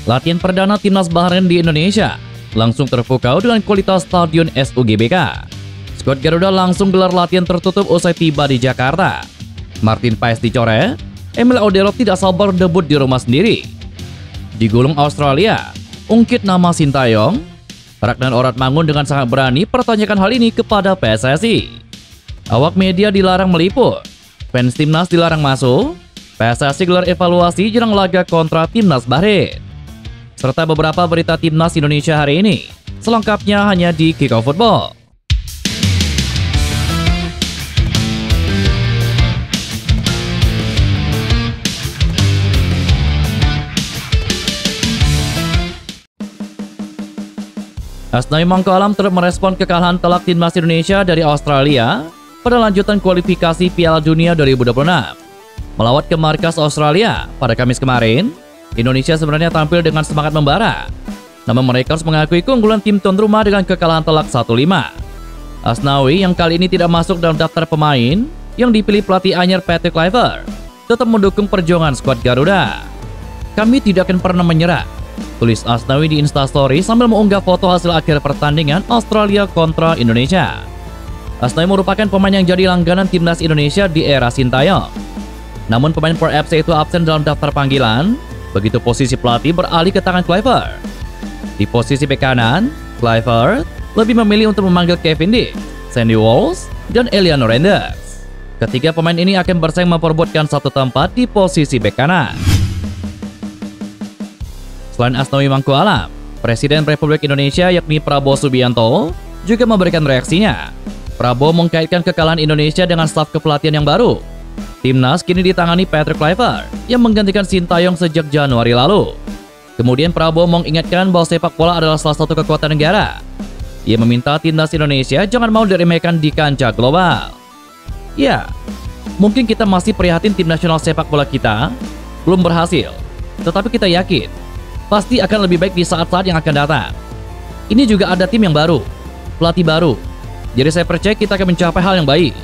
Latihan perdana timnas Bahrain di Indonesia langsung terpukau dengan kualitas stadion SUGBK. Skuad Garuda langsung gelar latihan tertutup usai tiba di Jakarta. Martin Paes dicoret, Emil Odelov tidak sabar debut di rumah sendiri. Digulung Australia, ungkit nama Sintayong. Ragnar Oratmangun dengan sangat berani pertanyakan hal ini kepada PSSI. Awak media dilarang meliput, fans timnas dilarang masuk. PSSI gelar evaluasi jelang laga kontra timnas Bahrain. Serta beberapa berita timnas Indonesia hari ini. Selengkapnya hanya di Kickoff Football. Asnawi Mangko Alam turut merespon kekalahan telak timnas Indonesia dari Australia pada lanjutan kualifikasi Piala Dunia 2026. Melawat ke markas Australia pada Kamis kemarin, Indonesia sebenarnya tampil dengan semangat membara. Namun mereka harus mengakui keunggulan tim tuan rumah dengan kekalahan telak 1-5. Asnawi yang kali ini tidak masuk dalam daftar pemain yang dipilih pelatih anyar Patrick Kluivert tetap mendukung perjuangan skuad Garuda. Kami tidak akan pernah menyerah, tulis Asnawi di Instastory sambil mengunggah foto hasil akhir pertandingan Australia kontra Indonesia. Asnawi merupakan pemain yang jadi langganan timnas Indonesia di era Sintayong. Namun pemain Perth FC itu absen dalam daftar panggilan. Begitu posisi pelatih beralih ke tangan Kluivert. Di posisi bek kanan, Kluivert lebih memilih untuk memanggil Kevin Dix, Sandy Walsh, dan Eliano Renders. Ketiga pemain ini akan bersaing memperebutkan satu tempat di posisi bek kanan. Selain Asnawi Mangko Alam, Presiden Republik Indonesia yakni Prabowo Subianto juga memberikan reaksinya. Prabowo mengkaitkan kekalahan Indonesia dengan staf kepelatihan yang baru. Timnas kini ditangani Patrick Kluivert yang menggantikan Sintayong sejak Januari lalu. Kemudian Prabowo mengingatkan bahwa sepak bola adalah salah satu kekuatan negara. Ia meminta timnas Indonesia jangan mau diremehkan di kancah global. Ya, mungkin kita masih prihatin tim nasional sepak bola kita belum berhasil, tetapi kita yakin pasti akan lebih baik di saat-saat yang akan datang. Ini juga ada tim yang baru, pelatih baru. Jadi saya percaya kita akan mencapai hal yang baik.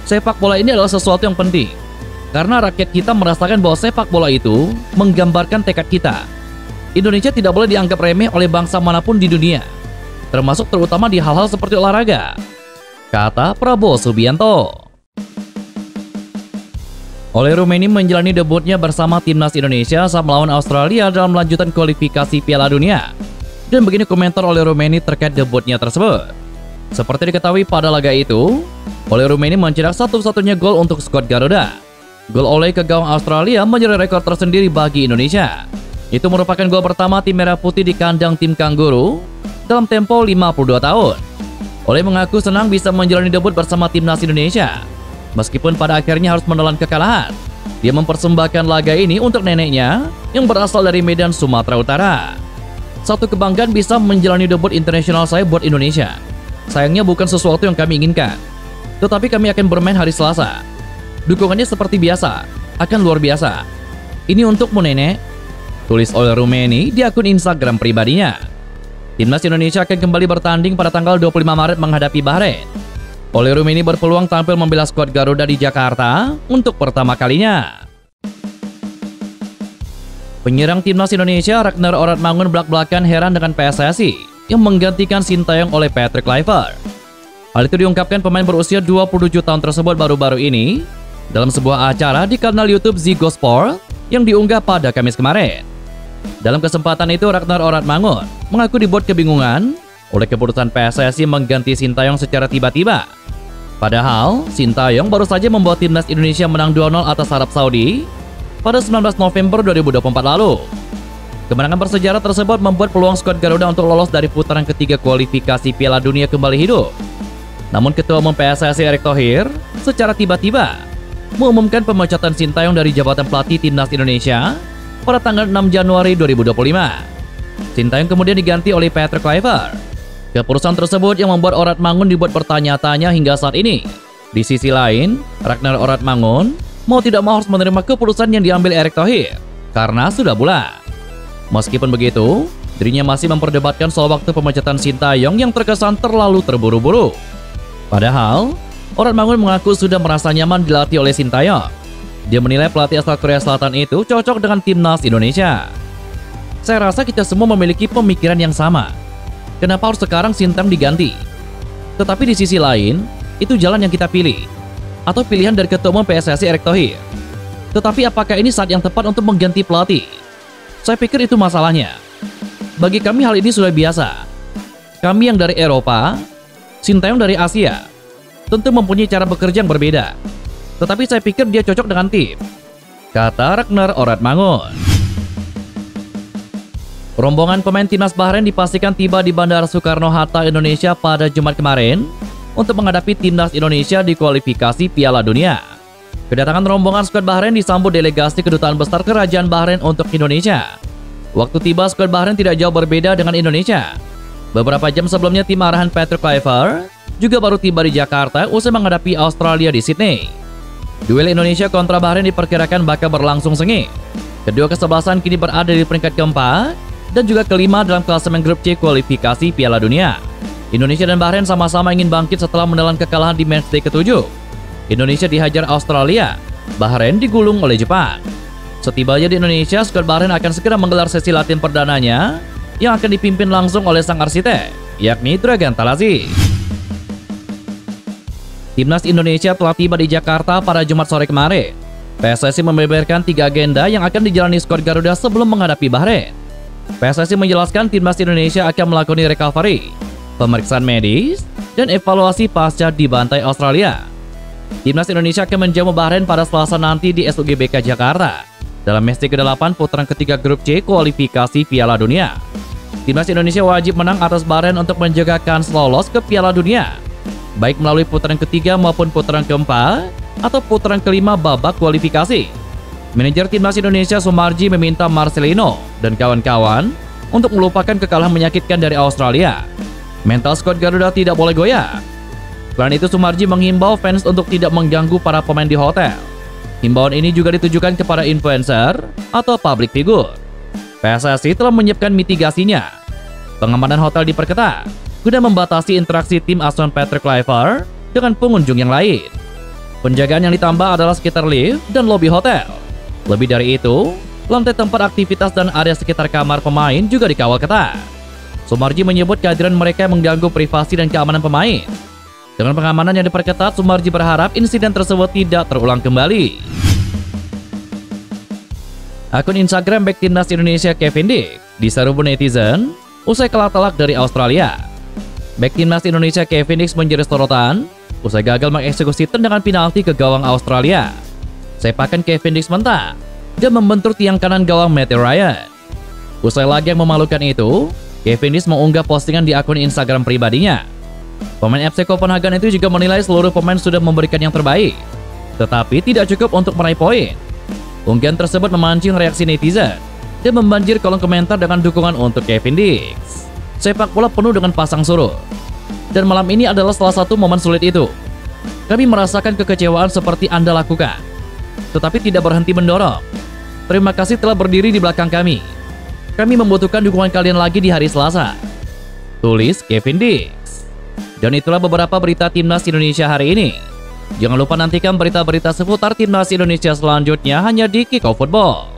Sepak bola ini adalah sesuatu yang penting, karena rakyat kita merasakan bahwa sepak bola itu menggambarkan tekad kita. Indonesia tidak boleh dianggap remeh oleh bangsa manapun di dunia, termasuk terutama di hal-hal seperti olahraga, kata Prabowo Subianto. Ole Rumeni menjalani debutnya bersama timnas Indonesia saat melawan Australia dalam lanjutan kualifikasi Piala Dunia. Dan begini komentar Ole Rumeni terkait debutnya tersebut. Seperti diketahui pada laga itu, Ole Rumeni mencetak satu-satunya gol untuk skuad Garuda. Gol Ole ke gawang Australia menjadi rekor tersendiri bagi Indonesia. Itu merupakan gol pertama tim Merah Putih di kandang tim Kangguru dalam tempo 52 tahun. Ole mengaku senang bisa menjalani debut bersama timnas Indonesia. Meskipun pada akhirnya harus menelan kekalahan, dia mempersembahkan laga ini untuk neneknya yang berasal dari Medan, Sumatera Utara. Satu kebanggaan bisa menjalani debut internasional saya buat Indonesia. Sayangnya bukan sesuatu yang kami inginkan. Tetapi kami akan bermain hari Selasa. Dukungannya seperti biasa, akan luar biasa. Ini untukmu nenek, tulis Ole Rumeni di akun Instagram pribadinya. Timnas Indonesia akan kembali bertanding pada tanggal 25 Maret menghadapi Bahrain. Ole Rumeni berpeluang tampil membela skuad Garuda di Jakarta untuk pertama kalinya. Penyerang timnas Indonesia Ragnar Oratmangun belak-belakan heran dengan PSSI yang menggantikan Sintayong oleh Patrick Kluivert. Hal itu diungkapkan pemain berusia 27 tahun tersebut baru-baru ini dalam sebuah acara di kanal YouTube Zigo Sport yang diunggah pada Kamis kemarin. Dalam kesempatan itu Ragnar Oratmangun mengaku dibuat kebingungan oleh keputusan PSSI mengganti Sintayong secara tiba-tiba. Padahal Sintayong baru saja membawa timnas Indonesia menang 2-0 atas Arab Saudi pada 19 November 2024 lalu. Kemenangan bersejarah tersebut membuat peluang skuad Garuda untuk lolos dari putaran ketiga kualifikasi Piala Dunia kembali hidup. Namun Ketua Umum PSSI Erick Thohir secara tiba-tiba mengumumkan pemecatan Sintayong dari jabatan pelatih timnas Indonesia pada tanggal 6 Januari 2025. Sintayong kemudian diganti oleh Patrick Kluivert. Keputusan tersebut yang membuat Oratmangun dibuat bertanya-tanya hingga saat ini. Di sisi lain, Ragnar Oratmangun mau tidak mau harus menerima keputusan yang diambil Erick Thohir karena sudah bulat. Meskipun begitu, dirinya masih memperdebatkan soal waktu pemecatan Sintayong yang terkesan terlalu terburu-buru. Padahal, Oratmangun mengaku sudah merasa nyaman dilatih oleh Sintayong. Dia menilai pelatih asal Korea Selatan itu cocok dengan timnas Indonesia. Saya rasa kita semua memiliki pemikiran yang sama. Kenapa harus sekarang Sintayong diganti? Tetapi di sisi lain, itu jalan yang kita pilih. Atau pilihan dari Ketua Umum PSSI Erick Thohir. Tetapi apakah ini saat yang tepat untuk mengganti pelatih? Saya pikir itu masalahnya. Bagi kami hal ini sudah biasa. Kami yang dari Eropa, Sintayong dari Asia, tentu mempunyai cara bekerja yang berbeda. Tetapi saya pikir dia cocok dengan tim, kata Ragnar Oratmangun. Rombongan pemain timnas Bahrain dipastikan tiba di Bandara Soekarno-Hatta, Indonesia pada Jumat kemarin untuk menghadapi timnas Indonesia di kualifikasi Piala Dunia. Kedatangan rombongan skuad Bahrain disambut delegasi Kedutaan Besar Kerajaan Bahrain untuk Indonesia. Waktu tiba skuad Bahrain tidak jauh berbeda dengan Indonesia. Beberapa jam sebelumnya tim arahan Patrick Kluivert juga baru tiba di Jakarta usai menghadapi Australia di Sydney. Duel Indonesia kontra Bahrain diperkirakan bakal berlangsung sengit. Kedua kesebelasan kini berada di peringkat keempat dan juga kelima dalam klasemen grup C kualifikasi Piala Dunia. Indonesia dan Bahrain sama-sama ingin bangkit setelah menelan kekalahan di matchday ke-7. Indonesia dihajar Australia, Bahrain digulung oleh Jepang. Setibanya di Indonesia, skuad Bahrain akan segera menggelar sesi latihan perdananya yang akan dipimpin langsung oleh sang arsitek, yakni Dragan Talazzi. Timnas Indonesia telah tiba di Jakarta pada Jumat sore kemarin. PSSI membeberkan 3 agenda yang akan dijalani skuad Garuda sebelum menghadapi Bahrain. PSSI menjelaskan timnas Indonesia akan melakukan recovery, pemeriksaan medis, dan evaluasi pasca dibantai Australia. Timnas Indonesia akan menjamu Bahrain pada Selasa nanti di SUGBK Jakarta dalam matchday ke-8 putaran ketiga grup C kualifikasi Piala Dunia. Timnas Indonesia wajib menang atas Bahrain untuk menjaga kans lolos ke Piala Dunia, baik melalui putaran ketiga maupun putaran keempat atau putaran kelima babak kualifikasi. Manajer Timnas Indonesia Sumarji meminta Marcelino dan kawan-kawan untuk melupakan kekalahan menyakitkan dari Australia. Mental skuad Garuda tidak boleh goyah. Selain itu, Sumarji menghimbau fans untuk tidak mengganggu para pemain di hotel. Himbauan ini juga ditujukan kepada influencer atau public figure. PSSI telah menyiapkan mitigasinya. Pengamanan hotel diperketat guna membatasi interaksi tim asuhan Patrick Kluivert dengan pengunjung yang lain. Penjagaan yang ditambah adalah sekitar lift dan lobi hotel. Lebih dari itu, lantai tempat aktivitas dan area sekitar kamar pemain juga dikawal ketat. Sumarji menyebut kehadiran mereka mengganggu privasi dan keamanan pemain. Dengan pengamanan yang diperketat, Sumarji berharap insiden tersebut tidak terulang kembali. Akun Instagram bek timnas Indonesia Kevin Dix diserbu netizen usai kalah telak dari Australia. Bek timnas Indonesia Kevin Dix menjadi sorotan usai gagal mengeksekusi tendangan penalti ke gawang Australia. Sepakan Kevin Dix mentak dan membentur tiang kanan gawang Matthew Ryan. Usai laga yang memalukan itu, Kevin Dix mengunggah postingan di akun Instagram pribadinya. Pemain FC Copenhagen itu juga menilai seluruh pemain sudah memberikan yang terbaik, tetapi tidak cukup untuk meraih poin. Unggahan tersebut memancing reaksi netizen dan membanjir kolom komentar dengan dukungan untuk Kevin Dix. Sepak bola penuh dengan pasang surut, dan malam ini adalah salah satu momen sulit itu. Kami merasakan kekecewaan seperti Anda lakukan, tetapi tidak berhenti mendorong. Terima kasih telah berdiri di belakang kami. Kami membutuhkan dukungan kalian lagi di hari Selasa, tulis Kevin Dix. Dan itulah beberapa berita Timnas Indonesia hari ini. Jangan lupa nantikan berita-berita seputar Timnas Indonesia selanjutnya hanya di Kickoff Football.